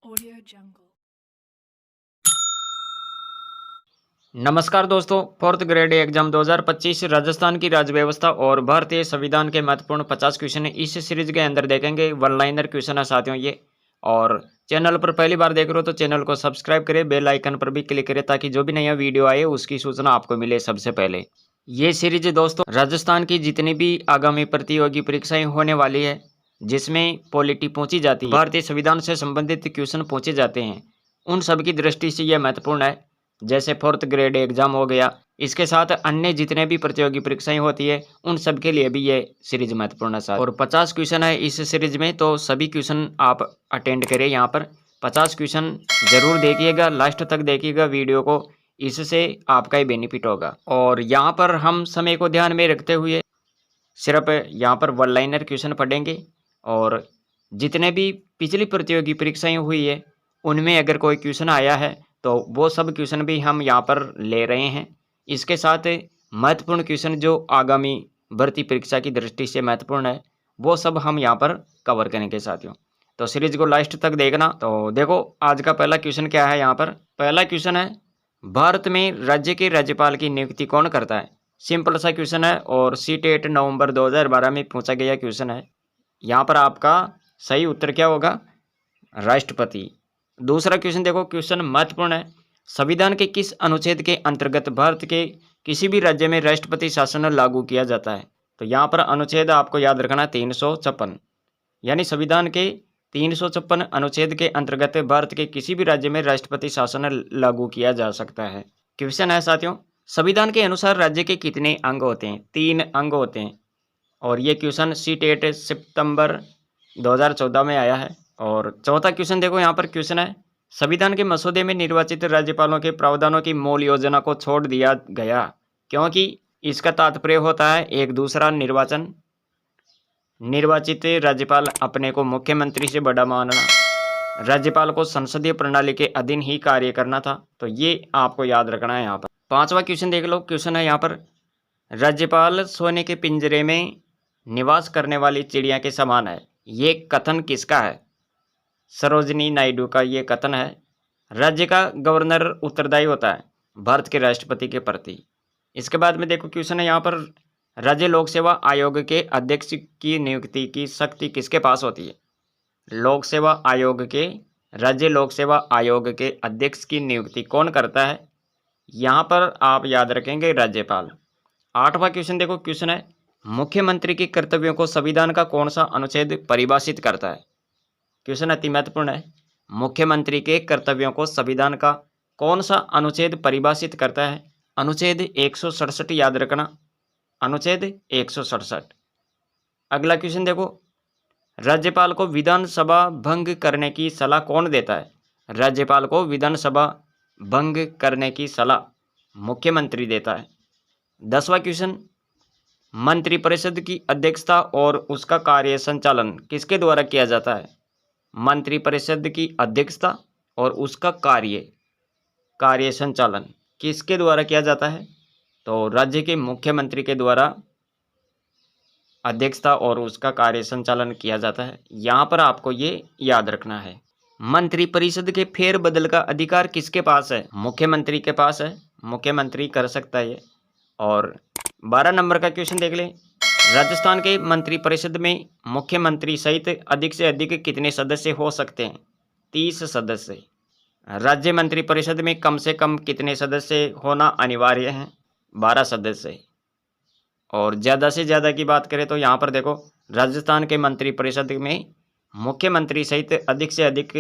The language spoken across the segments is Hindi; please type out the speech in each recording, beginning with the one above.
Audio Jungle. नमस्कार दोस्तों, फोर्थ ग्रेड एग्जाम 2025 राजस्थान की राज्य व्यवस्था और भारतीय संविधान के महत्वपूर्ण 50 क्वेश्चन इस सीरीज के अंदर देखेंगे। वन लाइनर क्वेश्चन है साथियों ये। और चैनल पर पहली बार देख रहे हो तो चैनल को सब्सक्राइब करें, बेल आइकन पर भी क्लिक करें ताकि जो भी नया वीडियो आए उसकी सूचना आपको मिले सबसे पहले। ये सीरीज दोस्तों राजस्थान की जितनी भी आगामी प्रतियोगी परीक्षाएं होने वाली है, जिसमें पॉलिटी पूछी जाती है, भारतीय संविधान से संबंधित क्वेश्चन पूछे जाते हैं, उन सब की दृष्टि से यह महत्वपूर्ण है। जैसे फोर्थ ग्रेड एग्जाम हो गया, इसके साथ अन्य जितने भी प्रतियोगी परीक्षाएं होती है उन सब के लिए भी ये सीरीज महत्वपूर्ण है। और 50 क्वेश्चन है इस सीरीज में, तो सभी क्वेश्चन आप अटेंड करें। यहाँ पर 50 क्वेश्चन जरूर देखिएगा, लास्ट तक देखिएगा वीडियो को, इससे आपका ही बेनिफिट होगा। और यहाँ पर हम समय को ध्यान में रखते हुए सिर्फ यहाँ पर वन लाइनर क्वेश्चन पढ़ेंगे। और जितने भी पिछली प्रतियोगी परीक्षाएं हुई है उनमें अगर कोई क्वेश्चन आया है तो वो सब क्वेश्चन भी हम यहाँ पर ले रहे हैं। इसके साथ महत्वपूर्ण क्वेश्चन जो आगामी भर्ती परीक्षा की दृष्टि से महत्वपूर्ण है वो सब हम यहाँ पर कवर करेंगे साथियों। तो सीरीज को लास्ट तक देखना। तो देखो आज का पहला क्वेश्चन क्या है। यहाँ पर पहला क्वेश्चन है, भारत में राज्य के राज्यपाल की नियुक्ति कौन करता है। सिंपल सा क्वेश्चन है और सीटेट नवंबर 2012 में पूछा गया क्वेश्चन है। यहाँ पर आपका सही उत्तर क्या होगा, राष्ट्रपति। दूसरा क्वेश्चन देखो, क्वेश्चन महत्वपूर्ण है, संविधान के किस अनुच्छेद के अंतर्गत भारत के किसी भी राज्य में राष्ट्रपति शासन लागू किया जाता है। तो यहाँ पर अनुच्छेद आपको याद रखना 356, यानी संविधान के 356 अनुच्छेद के अंतर्गत भारत के किसी भी राज्य में राष्ट्रपति शासन लागू किया जा सकता है। क्वेश्चन है साथियों, संविधान के अनुसार राज्य के कितने अंग होते हैं। 3 अंग होते हैं। और ये क्वेश्चन सीटेट सितंबर 2014 में आया है। और चौथा क्वेश्चन देखो, यहाँ पर क्वेश्चन है, संविधान के मसौदे में निर्वाचित राज्यपालों के प्रावधानों की मूल योजना को छोड़ दिया गया क्योंकि इसका तात्पर्य होता है एक दूसरा निर्वाचन, निर्वाचित राज्यपाल अपने को मुख्यमंत्री से बड़ा मानना, राज्यपाल को संसदीय प्रणाली के अधीन ही कार्य करना था। तो ये आपको याद रखना है। यहाँ पर पांचवा क्वेश्चन देख लो, क्वेश्चन है यहाँ पर, राज्यपाल सोने के पिंजरे में निवास करने वाली चिड़िया के समान है, ये कथन किसका है। सरोजिनी नायडू का ये कथन है। राज्य का गवर्नर उत्तरदायी होता है भारत के राष्ट्रपति के प्रति। इसके बाद में देखो क्वेश्चन है यहाँ पर, राज्य लोक सेवा आयोग के अध्यक्ष की नियुक्ति की शक्ति किसके पास होती है। लोक सेवा आयोग के, राज्य लोक सेवा आयोग के अध्यक्ष की नियुक्ति कौन करता है। यहाँ पर आप याद रखेंगे राज्यपाल। आठवां क्वेश्चन देखो, क्वेश्चन है, मुख्यमंत्री के कर्तव्यों को संविधान का कौन सा अनुच्छेद परिभाषित करता है। क्वेश्चन अति महत्वपूर्ण है, मुख्यमंत्री के कर्तव्यों को संविधान का कौन सा अनुच्छेद परिभाषित करता है। अनुच्छेद 167 याद रखना, अनुच्छेद 167। अगला क्वेश्चन देखो, राज्यपाल को विधानसभा भंग करने की सलाह कौन देता है। राज्यपाल को विधानसभा भंग करने की सलाह मुख्यमंत्री देता है। 10वां क्वेश्चन, मंत्रिपरिषद की अध्यक्षता और उसका कार्य संचालन किसके द्वारा किया जाता है। मंत्रिपरिषद की अध्यक्षता और उसका कार्य संचालन किसके द्वारा किया जाता है। तो राज्य के मुख्यमंत्री के द्वारा अध्यक्षता और उसका कार्य संचालन किया जाता है। यहाँ पर आपको ये याद रखना है। मंत्रिपरिषद के फेरबदल का अधिकार किसके पास है। मुख्यमंत्री के पास है, मुख्यमंत्री कर सकता है ये। और 12 नंबर का क्वेश्चन देख लें, राजस्थान के मंत्रिपरिषद में मुख्यमंत्री सहित अधिक से अधिक कितने सदस्य हो सकते हैं। 30 सदस्य। राज्य मंत्रिपरिषद में कम से कम कितने सदस्य होना अनिवार्य हैं। 12 सदस्य। और ज़्यादा से ज़्यादा की बात करें तो यहाँ पर देखो, राजस्थान के मंत्रिपरिषद में मुख्यमंत्री सहित अधिक से अधिक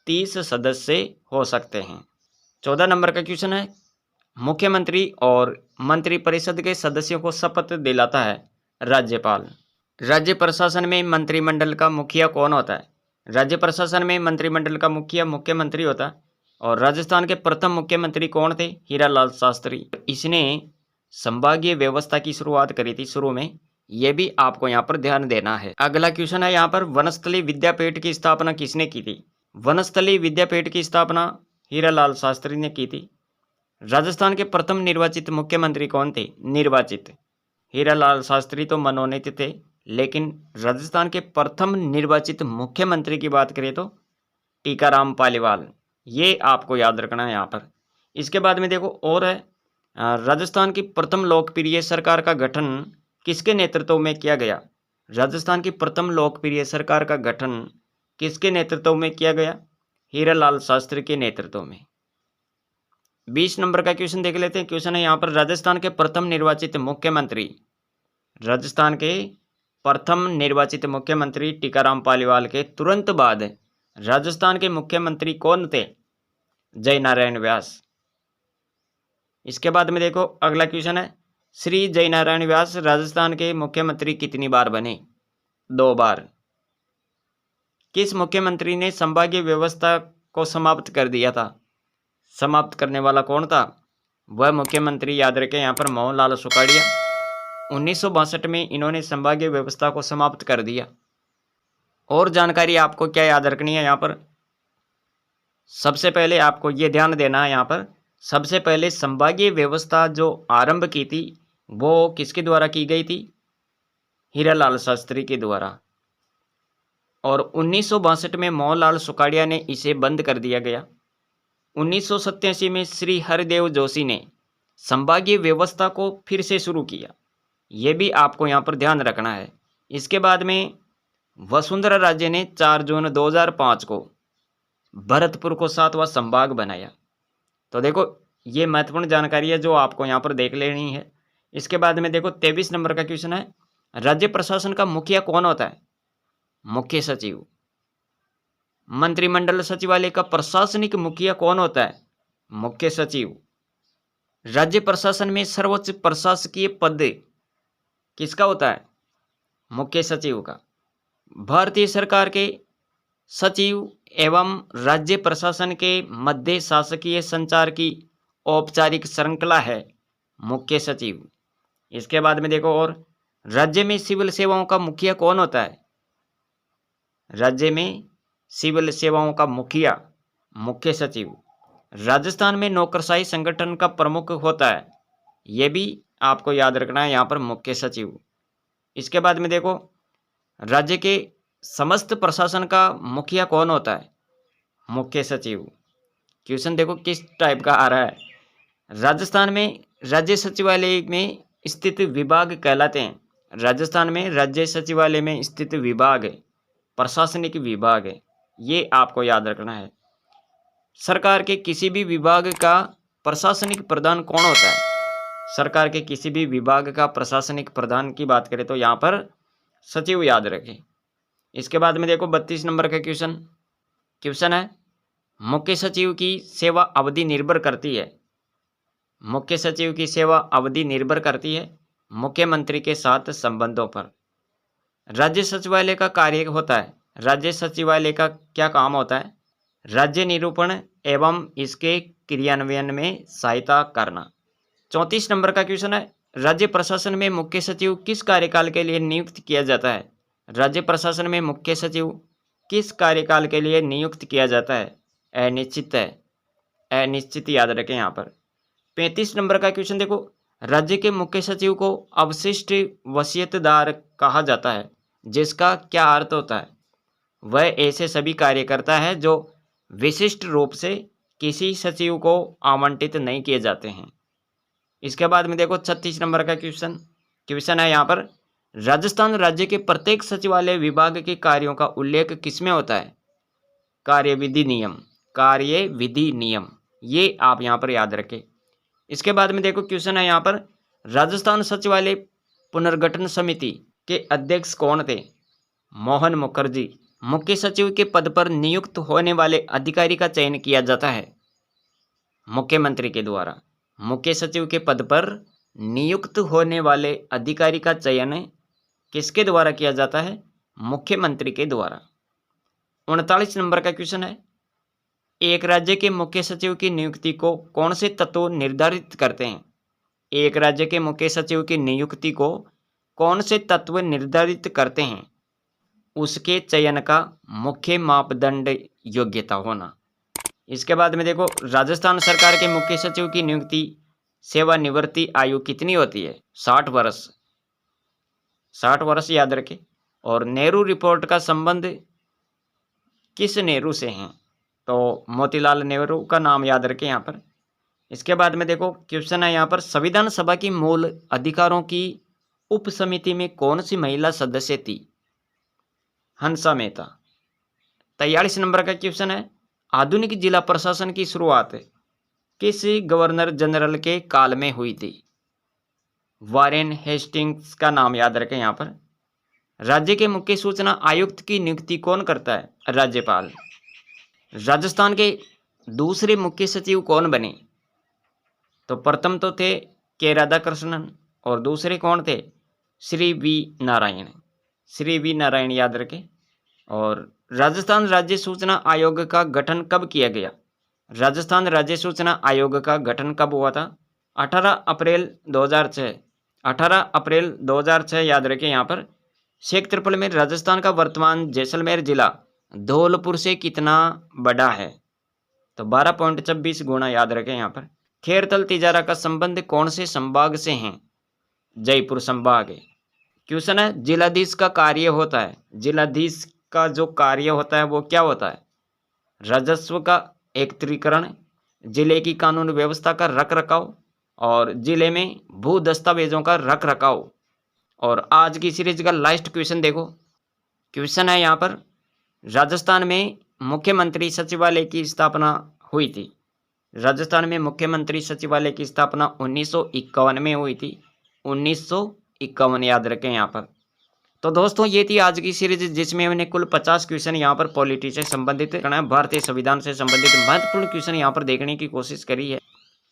30 सदस्य हो सकते हैं। 14 नंबर का क्वेश्चन है, मुख्यमंत्री और मंत्रिपरिषद के सदस्यों को शपथ दिलाता है राज्यपाल। राज्य प्रशासन में मंत्रिमंडल का मुखिया कौन होता है। राज्य प्रशासन में मंत्रिमंडल का मुखिया मुख्यमंत्री होता है। और राजस्थान के प्रथम मुख्यमंत्री कौन थे, हीरालाल शास्त्री। इसने संभागीय व्यवस्था की शुरुआत करी थी शुरू में, यह भी आपको यहाँ पर ध्यान देना है। अगला क्वेश्चन है यहाँ पर, वनस्थली विद्यापीठ की स्थापना किसने की थी। वनस्थली विद्यापीठ की स्थापना हीरालाल शास्त्री ने की थी। राजस्थान के प्रथम निर्वाचित मुख्यमंत्री कौन थे। निर्वाचित हीरालाल शास्त्री तो मनोनीत थे, लेकिन राजस्थान के प्रथम निर्वाचित मुख्यमंत्री की बात करें तो टीकाराम पालीवाल, ये आपको याद रखना है यहाँ पर। इसके बाद में देखो और है राजस्थान की प्रथम लोकप्रिय सरकार का गठन किसके नेतृत्व में किया गया? राजस्थान की प्रथम लोकप्रिय सरकार का गठन किसके नेतृत्व में किया गया? हीरालाल शास्त्री के नेतृत्व में। 20 नंबर का क्वेश्चन देख लेते हैं। क्वेश्चन है यहाँ पर राजस्थान के प्रथम निर्वाचित मुख्यमंत्री, राजस्थान के प्रथम निर्वाचित मुख्यमंत्री टीकाराम पालीवाल के तुरंत बाद राजस्थान के मुख्यमंत्री कौन थे? जयनारायण व्यास। इसके बाद में देखो अगला क्वेश्चन है, श्री जयनारायण व्यास राजस्थान के मुख्यमंत्री कितनी बार बने? 2 बार। किस मुख्यमंत्री ने संभागीय व्यवस्था को समाप्त कर दिया था? समाप्त करने वाला कौन था? वह मुख्यमंत्री याद रखें यहाँ पर मोहनलाल सुखाड़िया। 1962 में इन्होंने संभागीय व्यवस्था को समाप्त कर दिया। और जानकारी आपको क्या याद रखनी है यहाँ पर? सबसे पहले आपको ये ध्यान देना है यहाँ पर, सबसे पहले संभागीय व्यवस्था जो आरंभ की थी वो किसके द्वारा की गई थी? हीरालाल शास्त्री के द्वारा। और 1962 में मोहनलाल सुखाड़िया ने इसे बंद कर दिया गया। 1987 में श्री हरिदेव जोशी ने संभागीय व्यवस्था को फिर से शुरू किया। ये भी आपको यहाँ पर ध्यान रखना है। इसके बाद में वसुंधरा राजे ने 4 जून 2005 को भरतपुर को 7वां संभाग बनाया। तो देखो ये महत्वपूर्ण जानकारी है जो आपको यहाँ पर देख लेनी है। इसके बाद में देखो 23 नंबर का क्वेश्चन है, राज्य प्रशासन का मुखिया कौन होता है? मुख्य सचिव। मंत्रिमंडल सचिवालय का प्रशासनिक मुखिया कौन होता है? मुख्य सचिव। राज्य प्रशासन में सर्वोच्च प्रशासकीय पद किसका होता है? मुख्य सचिव का। भारतीय सरकार के सचिव एवं राज्य प्रशासन के मध्य शासकीय संचार की औपचारिक श्रृंखला है मुख्य सचिव। इसके बाद में देखो और राज्य में सिविल सेवाओं का मुखिया कौन होता है? राज्य में सिविल सेवाओं का मुखिया मुख्य सचिव। राजस्थान में नौकरशाही संगठन का प्रमुख होता है, यह भी आपको याद रखना है यहाँ पर, मुख्य सचिव। इसके बाद में देखो राज्य के समस्त प्रशासन का मुखिया कौन होता है? मुख्य सचिव। क्वेश्चन देखो किस टाइप का आ रहा है। राजस्थान में राज्य सचिवालय में स्थित विभाग कहलाते हैं। राजस्थान में राज्य सचिवालय में स्थित विभाग प्रशासनिक विभाग है, ये आपको याद रखना है। सरकार के किसी भी विभाग का प्रशासनिक प्रधान कौन होता है? सरकार के किसी भी विभाग का प्रशासनिक प्रधान की बात करें तो यहाँ पर सचिव याद रखें। इसके बाद में देखो 32 नंबर का क्वेश्चन है, मुख्य सचिव की सेवा अवधि निर्भर करती है। मुख्य सचिव की सेवा अवधि निर्भर करती है मुख्यमंत्री के साथ संबंधों पर। राज्य सचिवालय का कार्य होता है, राज्य सचिवालय का क्या काम होता है? राज्य निरूपण एवं इसके क्रियान्वयन में सहायता करना। 34 नंबर का क्वेश्चन है, राज्य प्रशासन में मुख्य सचिव किस कार्यकाल के लिए नियुक्त किया जाता है? राज्य प्रशासन में मुख्य सचिव किस कार्यकाल के लिए नियुक्त किया जाता है? अनिश्चित है, अनिश्चित याद रखें यहाँ पर। 35 नंबर का क्वेश्चन देखो, राज्य के मुख्य सचिव को अवशिष्ट वसीयतदार कहा जाता है, जिसका क्या अर्थ होता है? वह ऐसे सभी कार्यकर्ता है जो विशिष्ट रूप से किसी सचिव को आवंटित नहीं किए जाते हैं। इसके बाद में देखो 36 नंबर का क्वेश्चन है यहाँ पर, राजस्थान राज्य के प्रत्येक सचिवालय विभाग के कार्यों का उल्लेख किसमें होता है? कार्यविधि नियम, कार्यविधि नियम, ये आप यहाँ पर याद रखें। इसके बाद में देखो क्वेश्चन है यहाँ पर, राजस्थान सचिवालय पुनर्गठन समिति के अध्यक्ष कौन थे? मोहन मुखर्जी। मुख्य सचिव के पद पर नियुक्त होने वाले अधिकारी का चयन किया जाता है मुख्यमंत्री के द्वारा। मुख्य सचिव के पद पर नियुक्त होने वाले अधिकारी का चयन किसके द्वारा किया जाता है? मुख्यमंत्री के द्वारा। 39 नंबर का क्वेश्चन है, एक राज्य के मुख्य सचिव की नियुक्ति को कौन से तत्व निर्धारित करते हैं? एक राज्य के मुख्य सचिव की नियुक्ति को कौन से तत्व निर्धारित करते हैं? उसके चयन का मुख्य मापदंड योग्यता होना। इसके बाद में देखो, राजस्थान सरकार के मुख्य सचिव की नियुक्ति सेवानिवृत्ति आयु कितनी होती है? 60 वर्ष। 60 वर्ष याद रखें। और नेहरू रिपोर्ट का संबंध किस नेहरू से है? तो मोतीलाल नेहरू का नाम याद रखें यहाँ पर। इसके बाद में देखो क्वेश्चन है यहाँ पर, संविधान सभा की मूल अधिकारों की उप समिति में कौन सी महिला सदस्य थी? हंसा मेहता। 43 नंबर का क्वेश्चन है, आधुनिक जिला प्रशासन की शुरुआत किस गवर्नर जनरल के काल में हुई थी? वारेन हेस्टिंग्स का नाम याद रखें यहाँ पर। राज्य के मुख्य सूचना आयुक्त की नियुक्ति कौन करता है? राज्यपाल। राजस्थान के दूसरे मुख्य सचिव कौन बने? तो प्रथम तो थे के राधाकृष्णन और दूसरे कौन थे? श्री वी नारायण। श्री वी नारायण याद रखें। और राजस्थान राज्य सूचना आयोग का गठन कब किया गया? राजस्थान राज्य सूचना आयोग का गठन कब हुआ था? 18 अप्रैल 2006। 18 अप्रैल 2006 याद रखें यहाँ पर। क्षेत्रफल में राजस्थान का वर्तमान जैसलमेर जिला धौलपुर से कितना बड़ा है? तो 12.26 गुना याद रखें यहाँ पर। खेरतल तिजारा का संबंध कौन से संभाग से है? जयपुर संभाग है। क्वेश्चन है, जिलाधीश का कार्य होता है। जिलाधीश का जो कार्य होता है वो क्या होता है? राजस्व का एकत्रीकरण, जिले की कानून व्यवस्था का रख रखाव और जिले में भू दस्तावेजों का रख रखाव। और आज की सीरीज का लास्ट क्वेश्चन देखो। क्वेश्चन है यहाँ पर, राजस्थान में मुख्यमंत्री सचिवालय की स्थापना हुई थी। राजस्थान में मुख्यमंत्री सचिवालय की स्थापना 1951 में हुई थी। 1951 याद रखें यहाँ पर। तो दोस्तों ये थी आज की सीरीज, जिसमें मैंने कुल 50 क्वेश्चन यहाँ पर पॉलिटी से संबंधित, भारतीय संविधान से संबंधित महत्वपूर्ण क्वेश्चन यहाँ पर देखने की कोशिश करी है।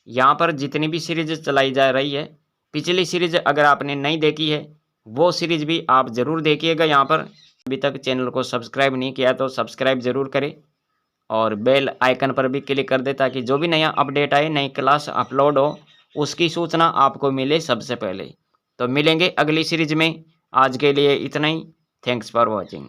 यहाँ पर जितनी भी सीरीज चलाई जा रही है, पिछली सीरीज अगर आपने नहीं देखी है वो सीरीज भी आप जरूर देखिएगा। यहाँ पर अभी तक चैनल को सब्सक्राइब नहीं किया तो सब्सक्राइब जरूर करें और बेल आइकन पर भी क्लिक कर दे, ताकि जो भी नया अपडेट आए, नई क्लास अपलोड हो, उसकी सूचना आपको मिले सबसे पहले। तो मिलेंगे अगली सीरीज में। आज के लिए इतना ही। Thanks for watching.